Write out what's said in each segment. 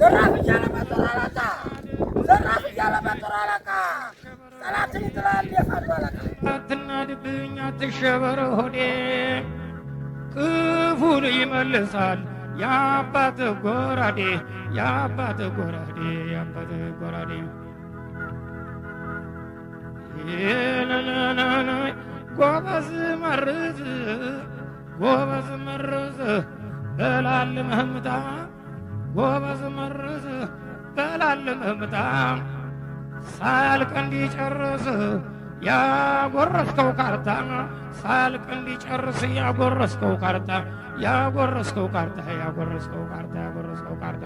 ዘራፍ እያለ በተራራቃ ዘራፍ እያለ በተራራቃ ጠላትን ይጥላል የፋኖ አለቃ አትናድብኝ አትሸበር ሆዴ ክፉን ይመልሳል የአባት ጎራዴ የአባት ጎራዴ የአባት ጎራዴ ጎበዝ መርዝ በላል መህምታ ጎበዝ መርዝ በላል መህምታ ሳያልቅ እንዲጨርስ ያጎረስከው ካርታ ሳያልቅ እንዲጨርስ ያጎረስከው ካርታ ያጎረስከው ካርታ ያጎረስከው ካርታ ያጎረስከው ካርታ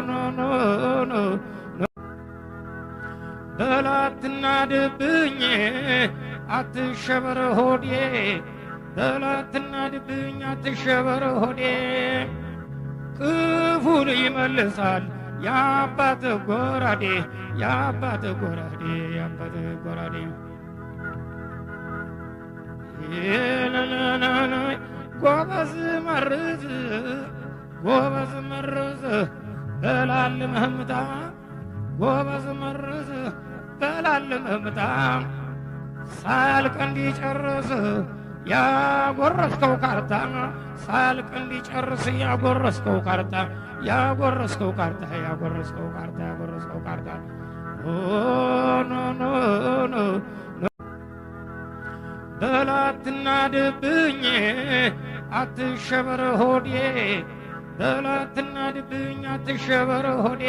ኖ ኖ ኖ በላትና ድብኝ አትሸበር ሆዴ በላትና ድብኝ አትሸበር ሆዴ ክፉን ይመልሳል የአባት ጎራዴ የአባት ጎራዴ የአባት ጎራዴ ጎበዝ መርዝ በላል መህምታ ጎበዝ መርዝ በላል መህምታ ሳያልቅ እንዲጨርስ ያጎረስከው ካርታ ሳያልቅ እንዲጨርስ ያጎረስከው ካርታ ያጎረስከው ካርታ ያጎረስከው ካርታ ያጎረስከው ካርታ ኖ ኖ ኖ በላትና ድብኝ አትሸበር ሆዴ በላትና ድብኝ አትሸበር ሆዴ